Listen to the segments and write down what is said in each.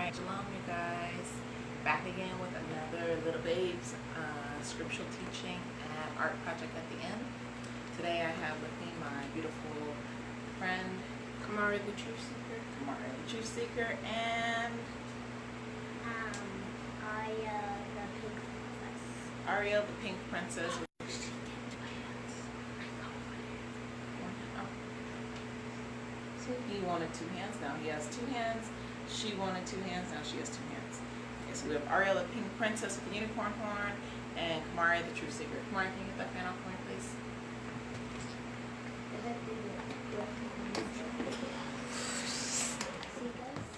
Shalom, you guys. Back again with another Little Babes scriptural teaching and art project at the end. Today I have with me my beautiful friend, Kamari the Truth Seeker. Kamari the Truth Seeker, and Ariel the Pink Princess. Ariel the Pink Princess. He wanted two hands, now he has two hands. She wanted two hands, now she has two hands. Okay, so we have Ariel the Pink Princess with the unicorn horn and Kamari the True Seeker. Kamari, can you get that fan off for me, please?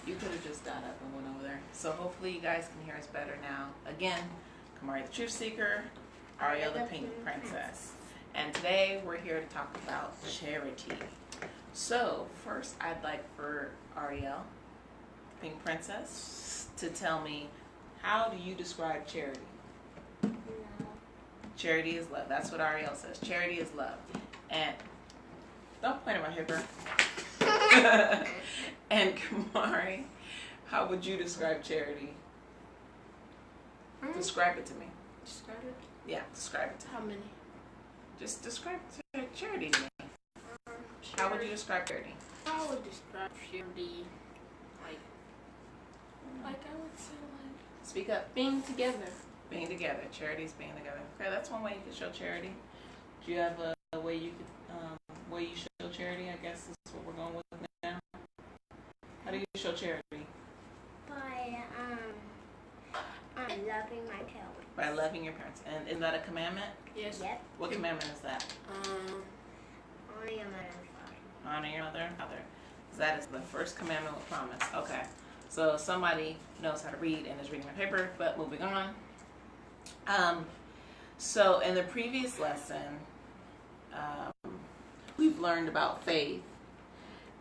You could have just got up and went over there. So hopefully you guys can hear us better now. Again, Kamari the Truth Seeker, Ariel the Pink Princess. And today we're here to talk about charity. So first I'd like for Ariel, Pink Princess, to tell me, how do you describe charity? Love. Charity is love. That's what Ariel says. Charity is love. And don't point at my hipper. And Kamari, how would you describe charity? Describe it to me. Describe it? Yeah, describe it to me. How many? Just describe charity to me. How would you describe charity? I would describe charity like I would say Speak up. being together. Being together. Charity is being together. Okay, that's one way you could show charity. Do you have a way you could way you show charity? I guess is what we're going with now. How do you show charity? By loving my parents. By loving your parents. And is that a commandment? Yes. Yep. What commandment is that? Honor your mother and father. Honor your mother and father. That is the first commandment with promise. Okay. So somebody knows how to read and is reading my paper, but moving on. So in the previous lesson, we've learned about faith,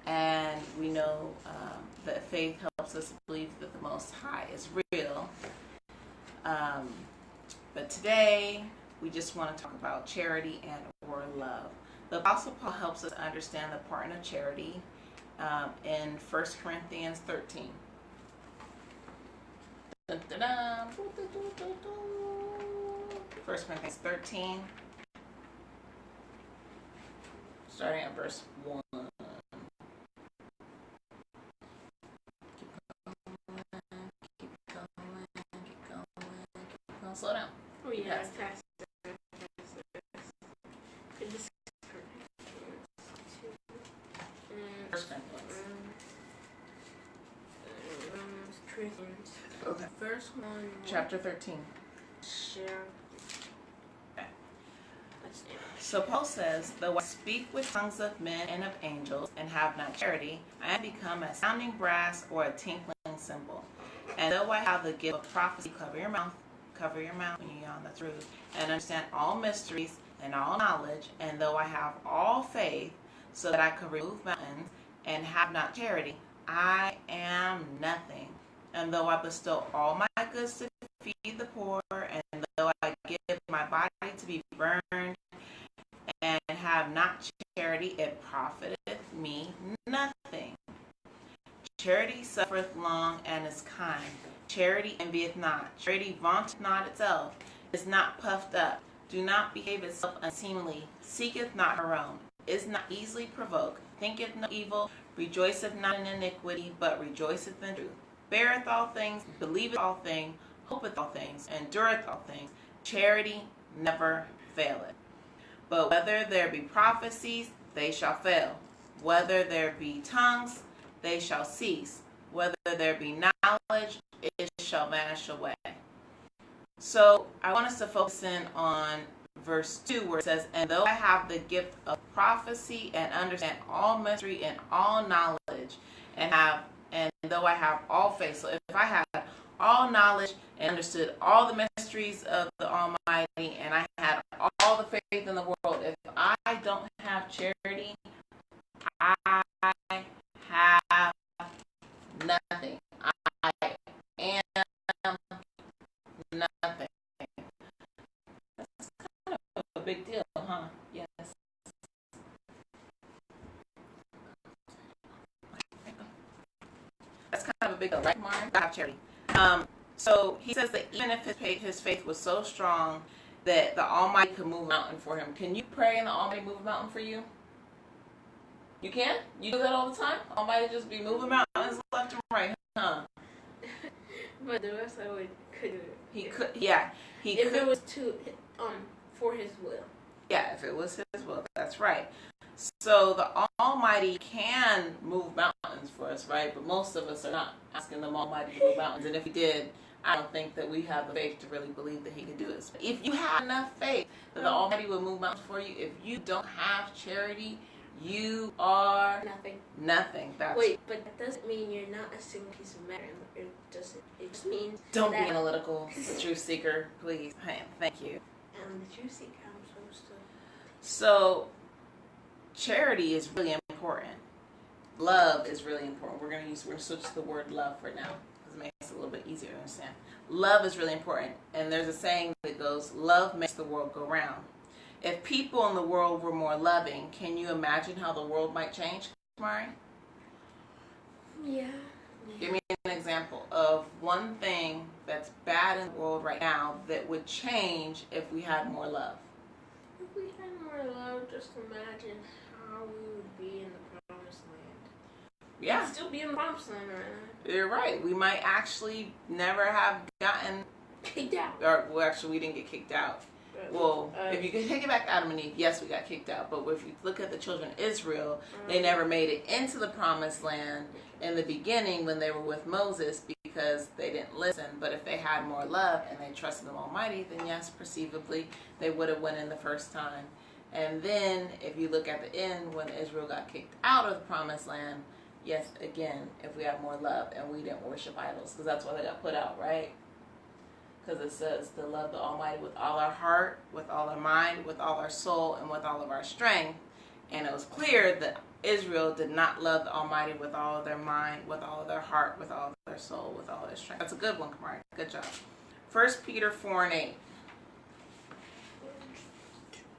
and we know that faith helps us believe that the Most High is real. But today, we just want to talk about charity and or love. The Apostle Paul helps us understand the part of charity in 1 Corinthians 13. 1 Corinthians 13, starting at verse 1. Keep going. Slow down. Oh yeah, Yes. faster. First Corinthians. Corinthians. Okay. First one. Chapter 13. Share. Okay. Let's do it. So Paul says, though I speak with tongues of men and of angels and have not charity, I am become a sounding brass or a tinkling cymbal. And though I have the gift of prophecy, cover your mouth when you yawn, that's rude, and understand all mysteries and all knowledge, and though I have all faith so that I could remove mountains and have not charity, I am nothing. And though I bestow all my goods to feed the poor, and though I give my body to be burned and have not charity, it profiteth me nothing. Charity suffereth long and is kind. Charity envieth not. Charity vaunteth not itself, is not puffed up, do not behave itself unseemly, seeketh not her own, is not easily provoked, thinketh no evil, rejoiceth not in iniquity, but rejoiceth in truth, beareth all things, believeth all things, hopeth all things, endureth all things. Charity never faileth. But whether there be prophecies, they shall fail. Whether there be tongues, they shall cease. Whether there be knowledge, it shall vanish away. So I want us to focus in on verse 2 where it says, and though I have the gift of prophecy and understand all mystery and all knowledge, and though I have all faith. So if I had all knowledge and understood all the mysteries of the Almighty, and I had all the faith in the world, if I don't have charity, I have nothing. I am nothing. That's kind of a big deal, huh? Yes. That's kind of a big deal, right, Martin? Have charity. So he says that even if his faith was so strong that the Almighty could move a mountain for him. Can you pray and the Almighty move a mountain for you? You can? You do that all the time? Almighty just be moving mountains left and right, huh? But the rest I would could do it. He could, yeah. If it was for his will. Yeah, if it was his will, that's right. So the Almighty can move mountains for us, right? But most of us are not asking the Almighty to move mountains. And if he did, I don't think that we have the faith to really believe that he could do this. If you have enough faith that the Almighty will move mountains for you, if you don't have charity, you are nothing. Wait, but that doesn't mean you're not a single piece of matter. It just means don't that be analytical, the truth seeker, please. Hey, thank you. The truth seeker, I'm supposed to. So charity is really important. Love is really important. We're gonna switch to the word love for now because it makes it a little bit easier to understand. Love is really important, and there's a saying that goes, "Love makes the world go round." If people in the world were more loving, can you imagine how the world might change, Mari? Yeah. Give me an example of one thing that's bad in the world right now that would change if we had more love. If we had more love, just imagine how we would be in the promised land. Yeah. We'd still be in the promised land right now. You're right. We might actually never have gotten kicked out. Or, well, actually, we didn't get kicked out. Well, if you can take it back to Adam and Eve, yes, we got kicked out. But if you look at the children of Israel, they never made it into the promised land in the beginning when they were with Moses because they didn't listen. But if they had more love and they trusted the Almighty, then yes, perceivably, they would have went in the first time. And then if you look at the end when Israel got kicked out of the promised land, yes, again, if we have more love and we didn't worship idols, because that's why they got put out, right? Because it says to love the Almighty with all our heart, with all our mind, with all our soul, and with all of our strength. And it was clear that Israel did not love the Almighty with all of their mind, with all of their heart, with all of their soul, with all of their strength. That's a good one, Kamari. Good job. 1 Peter 4:8.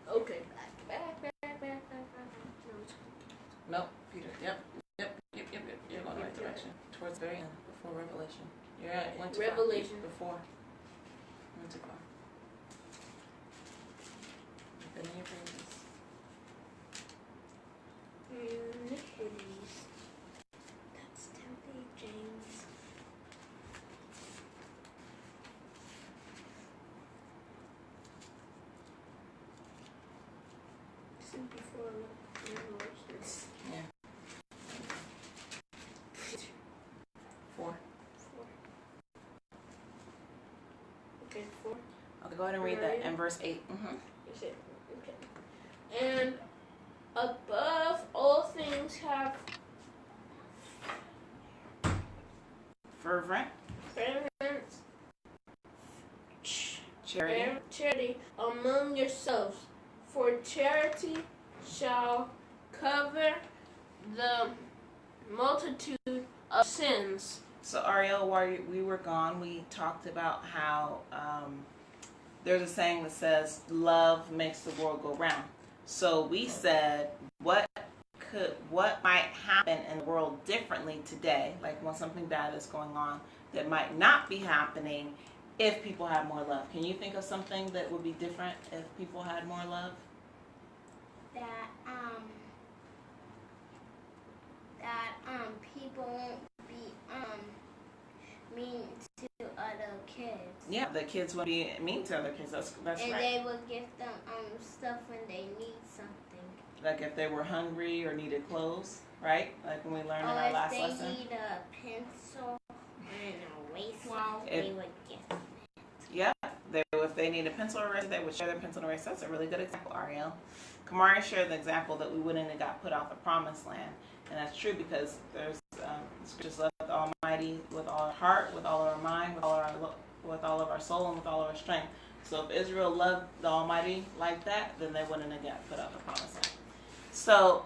Okay. Back. Nope, Peter. Yep. You're going the right direction. Towards the very end, before Revelation. You're right. Went too far. Revelation. Before. Went too far. Been in your pages. Iniquities. That's Timothy James. This is before Revelations. Yeah. 4. Okay, 4. Okay, go ahead and read that in verse 8. Mm-hmm. Is it? Okay. And above all things have Fervent. Charity among yourselves, for charity shall cover the multitude of sins. So Ariel, while we were gone, we talked about how there's a saying that says love makes the world go round. So we said what might happen in the world differently today, like when something bad is going on that might not be happening if people had more love. Can you think of something that would be different if people had more love? That people won't be mean to other kids. Yeah, the kids would be mean to other kids. That's and right. And they would give them stuff when they need something. Like if they were hungry or needed clothes, right? Like when we learned in our last lesson. Or if they need a pencil and a eraser, they would give them it. Yeah, if they need a pencil eraser, they would share their pencil and eraser. That's a really good example, Ariel. Kamari shared the example that we wouldn't have got put out the promised land. And that's true because there's scriptures love the Almighty with all our heart, with all of our mind, with all of our soul, and with all of our strength. So if Israel loved the Almighty like that, then they wouldn't have got put out the promised land. So,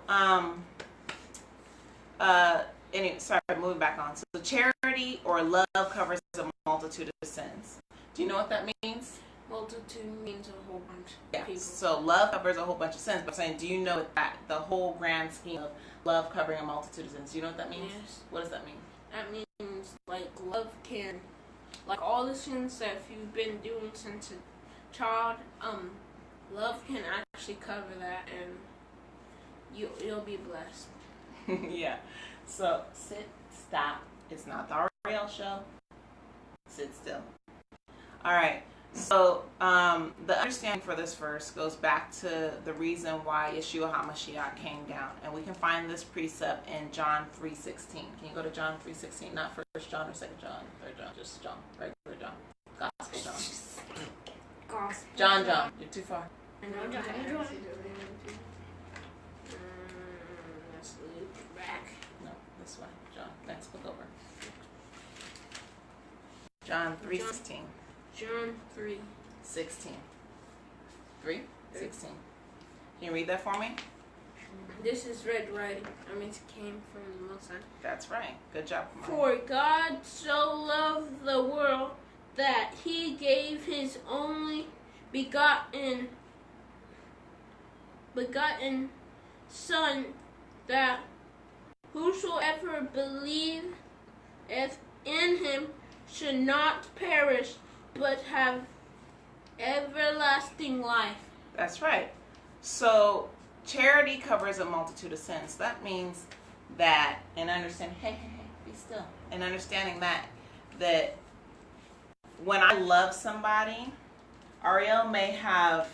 moving back on. So charity or love covers a multitude of sins. Do you know what that means? Multitude means a whole bunch of Yeah. people. So love covers a whole bunch of sins. But I'm saying, do you know that the whole grand scheme of love covering a multitude of sins? Do you know what that means? Yes. What does that mean? That means, like, love can, like, all the sins that you've been doing since a child, love can actually cover that, and you'll be blessed. Yeah. So sit, stop. It's not the Ariel show. Sit still. All right. So the understanding for this verse goes back to the reason why Yeshua HaMashiach came down, and we can find this precept in John 3:16. Can you go to John 3:16? Not 1 John or 2 John, 3 John, just John, regular John, Gospel John. John. You're too far. I know John. Let's loop back. No, this way. John. Next book over. John 3:16. John 3. 16. 3? 16. Can you read that for me? This is red writing. I mean, it came from the Most High. That's right. Good job. For God so loved the world that he gave his only begotten Son, that whosoever believeth in him should not perish, but have everlasting life. That's right. So charity covers a multitude of sins. That means that, and understand, hey, be still. And understanding that when I love somebody, Ariel may have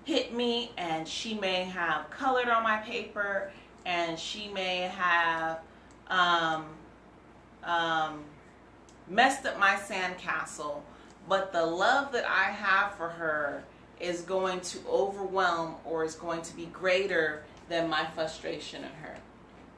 hit me, and she may have colored on my paper, and she may have messed up my sandcastle, but the love that I have for her is going to overwhelm, or is going to be greater than my frustration at her.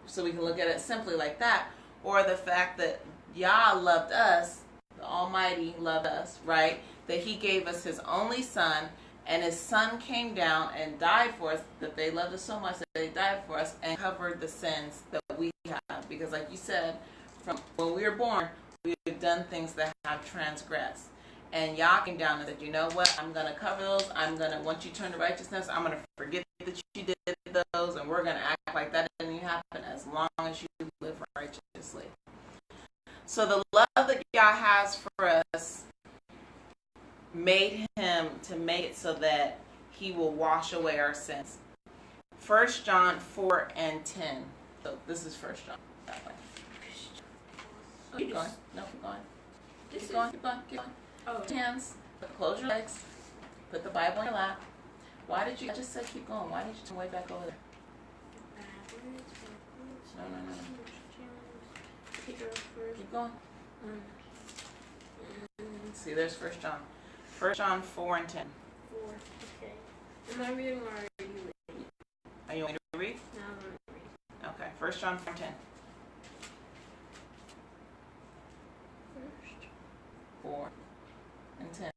So we can look at it simply like that, or the fact that Yah loved us, the Almighty loved us, right? That he gave us his only son, and his son came down and died for us, that they loved us so much that they died for us and covered the sins that we have. Because like you said, from when we were born, we've done things that have transgressed. And Yah came down and said, you know what, I'm going to cover those. Once you turn to righteousness, I'm going to forget that you did those, and we're going to act like that didn't even happen as long as you live righteously. So the love that Yah has for us made him to make it so that he will wash away our sins. 1 John 4:10. So this is 1 John. That way. Keep going. No, keep going. Keep going. Keep going. Oh. Hands. Close your legs. Put the Bible in your lap. Why did you? I just said keep going. Why did you turn way back over there? No. Keep going. See, there's 1 John. 1 John 4:10. 4. Okay. Am I reading or are you reading? Are you want me to read? No, I'm reading. Okay. 1 John 4:10. 4 and 10.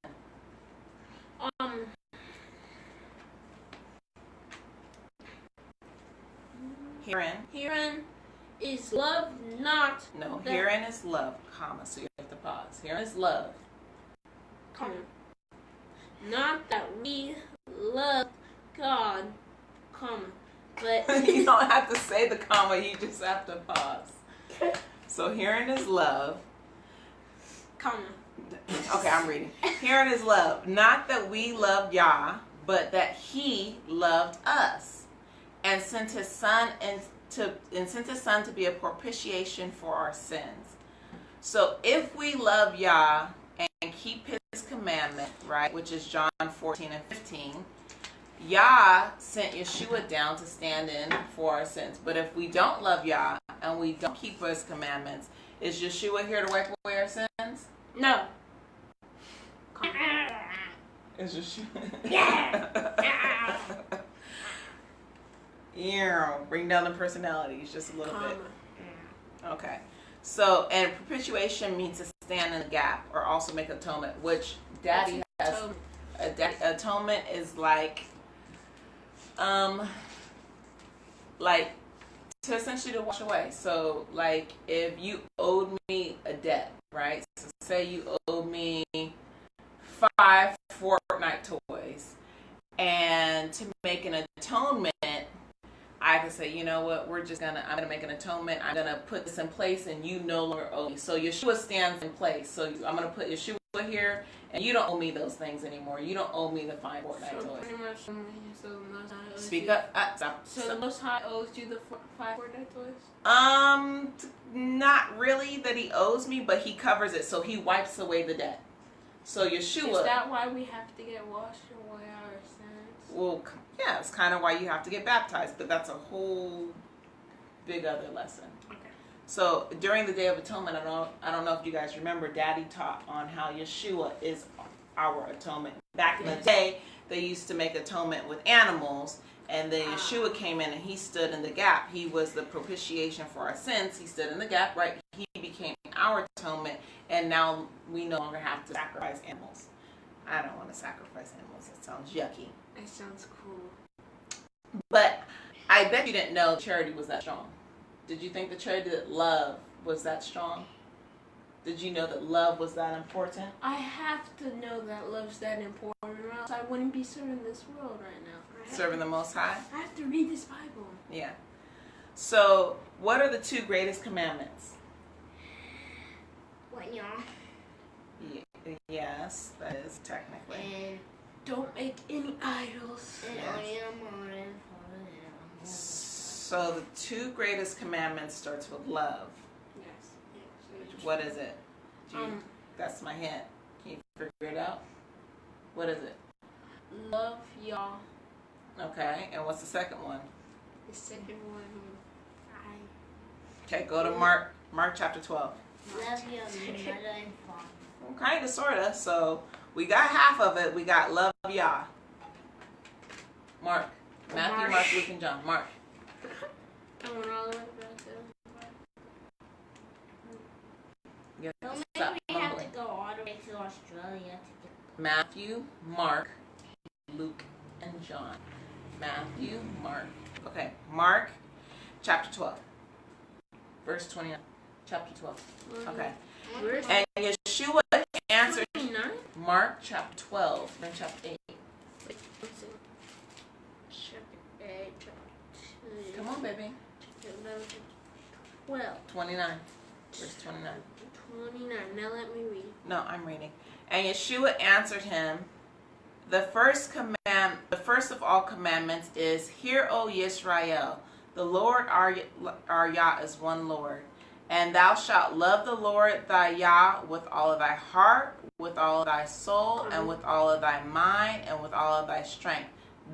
Herein is love not. No, herein is love, comma, so you have to pause. Herein is love. Comma. Not that we love God, comma, but You don't have to say the comma, you just have to pause. So herein is love. comma. Okay, I'm reading. Herein is love. Not that we loved Yah, but that he loved us and sent his son to be a propitiation for our sins. So if we love Yah and keep his commandment, right, which is John 14 and 15, Yah sent Yeshua down to stand in for our sins. But if we don't love Yah and we don't keep his commandments, is Yeshua here to wipe away our sins? No. Is Yeshua? Yeah. Yeah, bring down the personalities just a little Comma. bit. Okay. So, and propitiation means to stand in the gap or also make atonement, which Daddy has. Atonement is like to essentially to wash away. So, like if you owed me a debt, right? So say you owed me 5 Fortnite toys. And to make an atonement, I can say, you know what, I'm gonna make an atonement. I'm gonna put this in place, and you no longer owe me. So Yeshua stands in place. So I'm gonna put Yeshua here, and you don't owe me those things anymore. You don't owe me the 5 Fortnite toys. Pretty much, so the Most High owes Speak you, up. Stop. So the Most High owes you the 5 Fortnite toys? Not really that he owes me, but he covers it, so he wipes away the debt. So Yeshua. Is that why we have to get washed away our sins? Well, yeah, it's kind of why you have to get baptized, but that's a whole big other lesson. Okay. So during the Day of Atonement, I don't know if you guys remember, Daddy taught on how Yeshua is our atonement. Back in the day, they used to make atonement with animals, and then Yeshua came in and he stood in the gap. He was the propitiation for our sins. He stood in the gap, right? He became our atonement, and now we no longer have to sacrifice animals. I don't want to sacrifice animals. It sounds yucky. It sounds cool. But I bet you didn't know charity was that strong. Did you think the charity that love was that strong? Did you know that love was that important? I have to know that love's that important, or else I wouldn't be serving this world right now. Serving the Most High? I have to read this Bible. Yeah. So, what are the 2 greatest commandments? What, y'all? Yes, that is technically. And don't make any idols. So the 2 greatest commandments starts with love. Yes. What is it? That's my hint. Can you figure it out? What is it? Love y'all. Okay, and what's the second one? The second one, Okay, go to Mark chapter 12. love your mother and father. Well, kind of, sort of. So we got half of it. We got love Yah. Mark. Matthew, Mark, Luke, and John. Mark. I went all the way back there. So Stop maybe we have mumbling. to go all the way to Australia to get. Matthew, Mark, Luke, and John. Matthew, Mark. Okay, Mark chapter 12. Verse 29. Chapter 12. Okay. And Yeshua answered. 29? Mark chapter 12. Then chapter 8. Come on, baby. 12. 29. Verse 29. 29. Now let me read. No, I'm reading. And Yeshua answered him, the first of all commandments is, Hear, O Yisrael, the Lord our Yah is one Lord. And thou shalt love the Lord thy Yah with all of thy heart, with all of thy soul, and with all of thy mind, and with all of thy strength.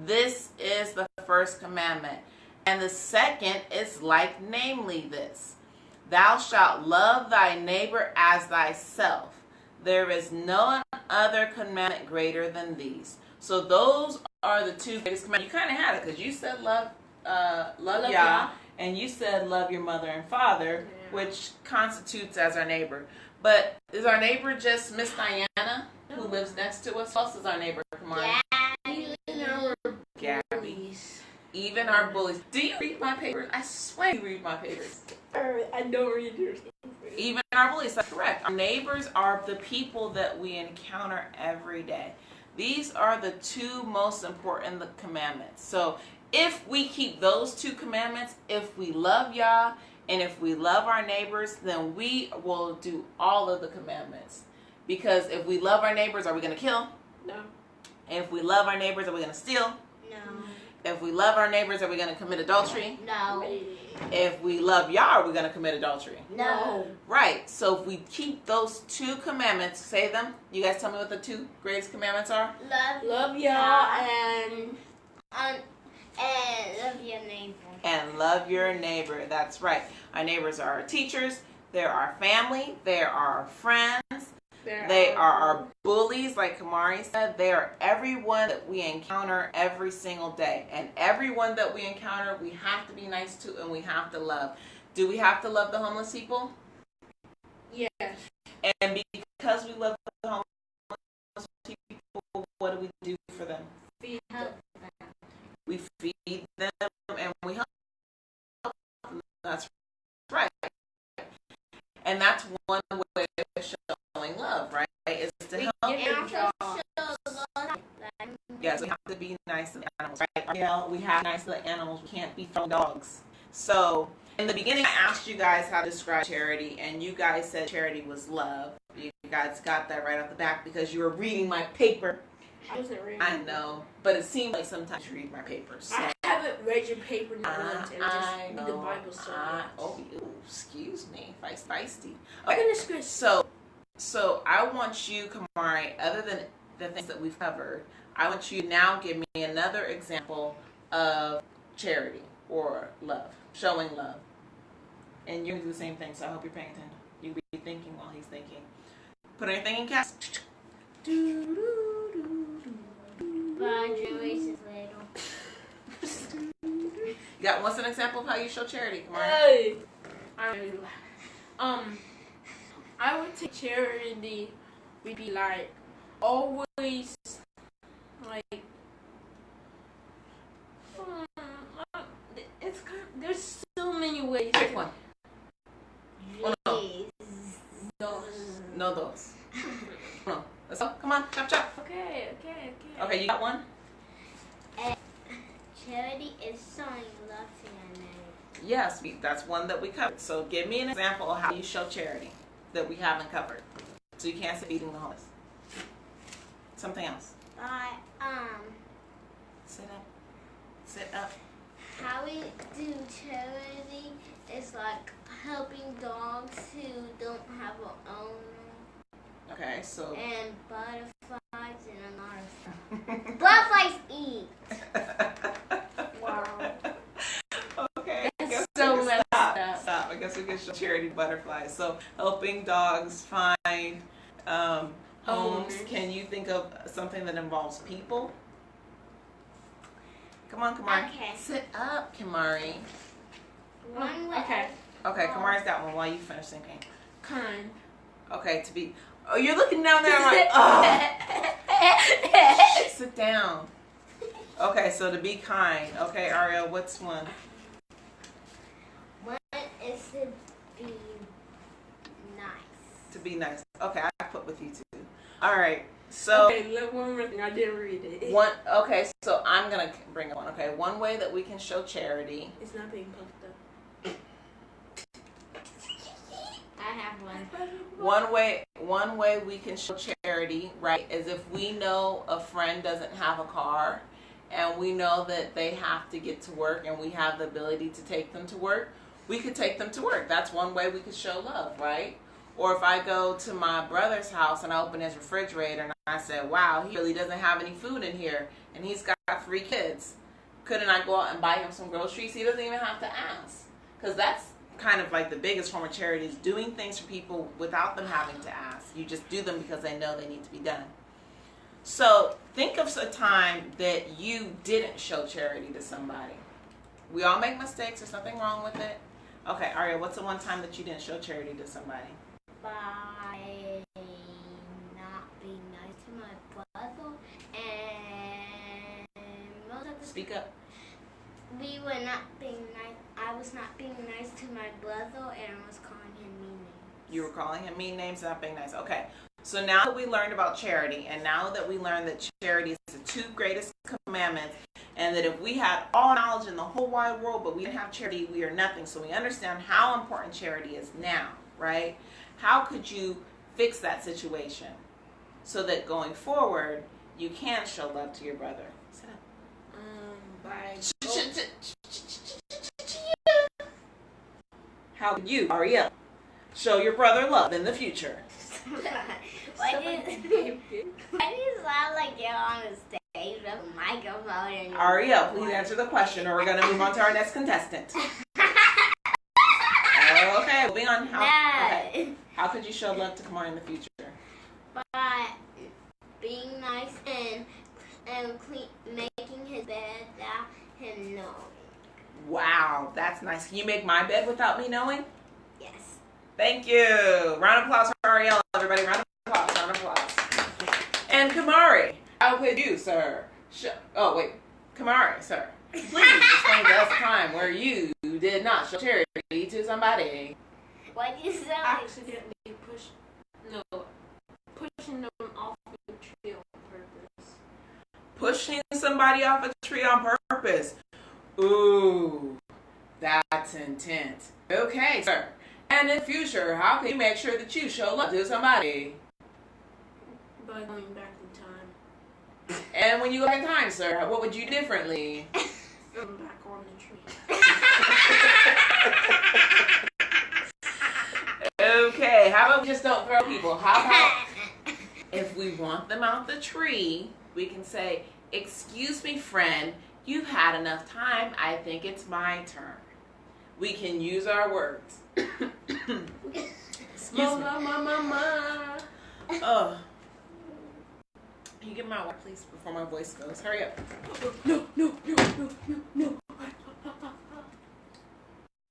This is the first commandment. And the second is like, namely this, thou shalt love thy neighbor as thyself. There is no other commandment greater than these. So those are the 2 greatest commandments. You kind of had it because you said love Yah, and you said love your mother and father, which constitutes as our neighbor. But is our neighbor just Miss Diana, who lives next to us? Who else is our neighbor? Come on. Gabby. Even our bullies. Do you read my papers? I swear you read my papers. I don't read yours. Even our bullies. That's correct. Our neighbors are the people that we encounter every day. These are the 2 most important commandments. So if we keep those 2 commandments, if we love Yah and if we love our neighbors, then we will do all of the commandments. Because if we love our neighbors, are we going to kill? No. And if we love our neighbors, are we going to steal? No. If we love our neighbors, are we going to commit adultery? No. If we love Yah, are we going to commit adultery? No. Right. So if we keep those 2 commandments, say them. You guys tell me what the 2 greatest commandments are? Love y'all and love your neighbor. And love your neighbor. That's right. Our neighbors are our teachers. They're our family. They're our friends. They are our bullies, like Kamari said. They are everyone that we encounter every single day. And everyone that we encounter, we have to be nice to and we have to love. Do we have to love the homeless people? yes. And because we love the homeless people, what do we do for them? Feed Help them. We feed them and we help them. That's right. And that's one way of showing love, right? Is to help. And also Yes, we have to be nice to the animals, right? Yeah, we have nice to the animals. We can't be throwing dogs. So, in the beginning, I asked you guys how to describe charity, and you guys said charity was love. You guys got that right off the back because you were reading my paper. I wasn't reading. I know, but it seemed like sometimes you read my papers. So. I haven't read your paper not once, and just read the Bible so much. Oh, excuse me, feisty. Okay, Goodness gracious. So I want you, Kamari, other than the things that we've covered, I want you to now give me another example of charity or love, showing love. And you're going to do the same thing, so I hope you're paying attention. You'll be thinking while he's thinking. Put anything in caps. You got what's an example of how you show charity, Kamari? Hey. I would take charity, we'd be like, always, like, it's kind of, there's so many ways. Pick one. Yes. No, those. No. Let's go. Come on, chop. Okay. Okay, you got one? Charity is showing love to your neighbor. Yes, that's one that we covered. So give me an example of how you show charity that we haven't covered. So you can't say feeding the homeless. Something else. Sit up. How we do charity is like helping dogs who don't have an owner. Okay, so. And butterflies and a lot of stuff. Butterflies eat. Wow. Okay. That's so messed up. Stop. I guess we can show charity butterflies. So helping dogs find homes. Can you think of something that involves people? Come on, Kamari. Okay. Sit up, Kamari. One way. Okay. Okay, Kamari's got one while you finish thinking. Kind. Okay, to be. Oh, you're looking down there. I'm like, oh. Sit down. Okay, so to be kind. Okay, Ariel, what's one? One is to be nice. To be nice. Okay, I put with you too. All right. So. Okay, look, one more thing. I didn't read it. One. Okay, so I'm gonna bring up one. Okay, one way that we can show charity. It's not being puffed up. I have one. One way we can show charity, right, is if we know a friend doesn't have a car and we know that they have to get to work and we have the ability to take them to work, we could take them to work. That's one way we could show love, right? Or if I go to my brother's house and I open his refrigerator and I say, wow, he really doesn't have any food in here and he's got 3 kids. Couldn't I go out and buy him some groceries? He doesn't even have to ask. Because that's kind of like the biggest form of charity, is doing things for people without them having to ask. You just do them because they know they need to be done. So think of a time that you didn't show charity to somebody. We all make mistakes. There's nothing wrong with it. Okay, Aria, what's the one time that you didn't show charity to somebody? By not being nice to my brother, and most of the Speak up. we were not being nice. I was not being nice to my brother, and I was calling him mean names. You were calling him mean names, not being nice. Okay. So now that we learned about charity, and now that we learned that charity is the 2 greatest commandments, and that if we had all knowledge in the whole wide world, but we didn't have charity, we are nothing. So we understand how important charity is now, right? How could you fix that situation so that going forward, you can show love to your brother? Sit up. By How could you, Ariel, show your brother love in the future? Why do you sound like you're on the stage with a microphone? And Ariel, please answer the question, or we're going to move on to our next contestant. Okay, moving on. How could you show love to Kamari in the future? By being nice and making his bed without him knowing. Wow, that's nice. Can you make my bed without me knowing? Yes. Thank you. Round of applause for Ariel, everybody. Round of applause. And Kamari, how could you, sir? Oh, wait. Kamari, sir. Please explain to us a time where you did not show charity to somebody. What did you say? accidentally pushing them off the tree on purpose. pushing somebody off a tree on purpose. Ooh, that's intense. Okay, sir. And in the future, how can you make sure that you show love to somebody? By going back in time. And when you go back in time, sir, what would you do differently? Going back on the tree. Okay, how about we just don't throw people? How about if we want them out the tree, we can say, "Excuse me, friend, you've had enough time. I think it's my turn." We can use our words. Mama. Oh. Can you get my water, please, before my voice goes? Hurry up. No.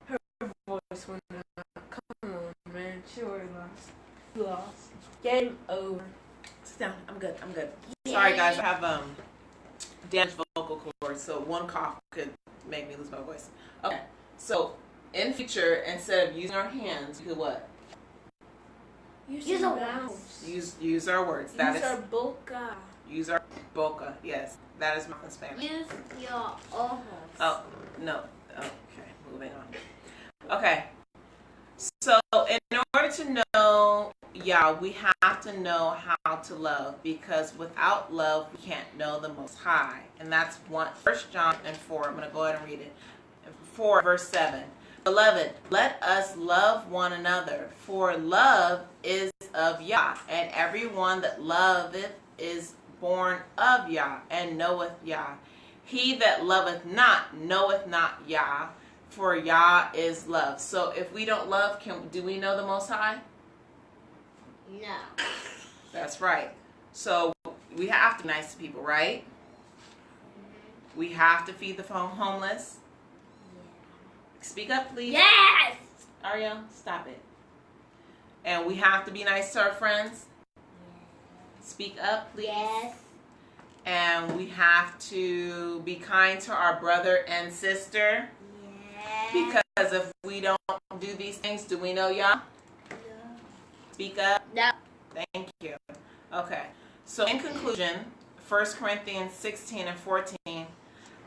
Her voice went out. Come on, man. She already lost. Game over. Sit down. I'm good. Sorry, guys. I have damaged vocal cords, so one cough could make me lose my voice. Okay. So, in future, instead of using our hands, we could what? Use our mouths. Use our words. Use our boca. Use our boca. Yes, that is mouth in Spanish. Use your ojos. Oh, no. Okay, moving on. Okay. So, in order to know Yah, we have to know how to love, because without love, we can't know the Most High. And that's 1 John 4. I'm going to go ahead and read it. 4, verse 7. Beloved, let us love one another, for love is of Yah, and everyone that loveth is born of Yah, and knoweth Yah. He that loveth not knoweth not Yah, for Yah is love. So if we don't love, do we know the Most High? No. That's right. So we have to be nice to people, right? We have to feed the homeless. Speak up, please. Yes! Ariel, stop it. And we have to be nice to our friends. Speak up, please. Yes. And we have to be kind to our brother and sister. Yes. Because if we don't do these things, do we know Yah? No. Speak up. No. Thank you. Okay. So in conclusion, 1 Corinthians 16 and 14,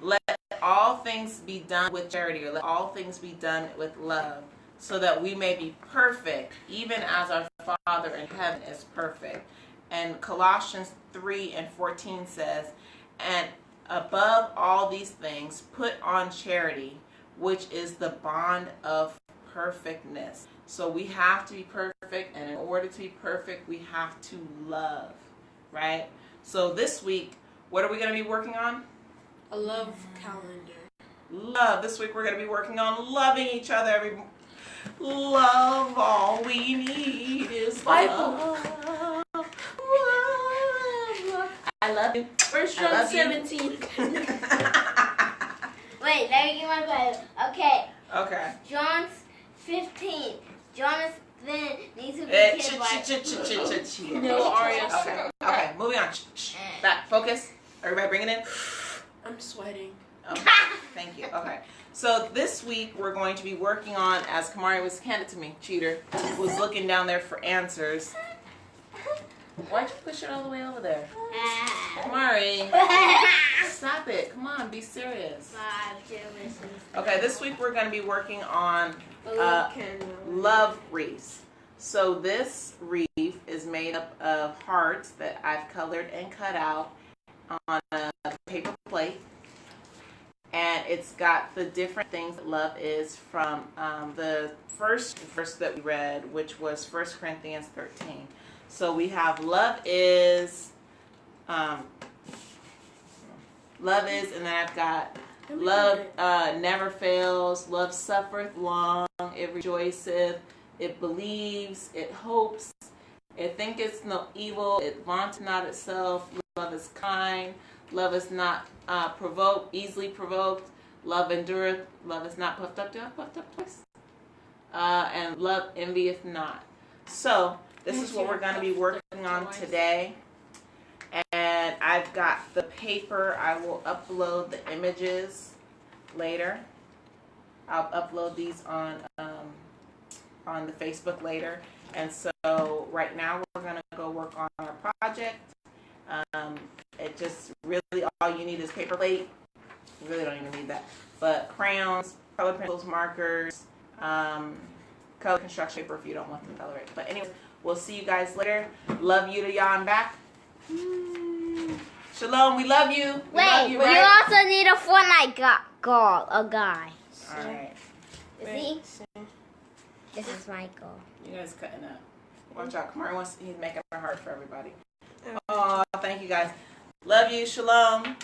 let all things be done with charity, or let all things be done with love, so that we may be perfect, even as our Father in heaven is perfect. And Colossians 3 and 14 says, and above all these things, put on charity, which is the bond of perfectness. So we have to be perfect, and in order to be perfect, we have to love, right? So this week, what are we going to be working on? A love calendar. Love. This week we're going to be working on loving each other. Love, all we need is love. I love you. 1 John 17. Wait, let me get my Bible. Okay. Okay. John's 15. Jonathan needs to be killed by... No, Arya. Okay, moving on. Back, focus. Everybody bring it in. I'm sweating. Okay, thank you. Okay. So this week we're going to be working on, as Kamari was handed to me, cheater, was looking down there for answers. Why'd you push it all the way over there? Kamari, stop it. Come on, be serious. Okay, this week we're going to be working on love wreaths. So this wreath is made up of hearts that I've colored and cut out on a paper plate. And it's got the different things that love is from the first verse that we read, which was 1 Corinthians 13. So we have love is, and then I've got love never fails, love suffereth long, it rejoiceth, it believes, it hopes, it thinketh no evil, it vaunteth not itself, love is kind, love is not easily provoked, love endureth, love is not puffed up. Do I have puffed up twice? And love envieth not. So this is what we're going to be working on today. And I've got the paper. I will upload the images later. I'll upload these on the Facebook later. And so right now we're going to go work on our project. It just really, all you need is paper plate. You really don't even need that. But crayons, color pencils, markers, color construction paper if you don't want to color it. But anyway, we'll see you guys later. Love you to y'all and back. Shalom, we love you. We love you, right? You also need a Fortnite guy. All right. See? This is my goal. You guys cutting up. Watch out. Kamari wants, he's making a heart for everybody. Oh, thank you guys. Love you. Shalom.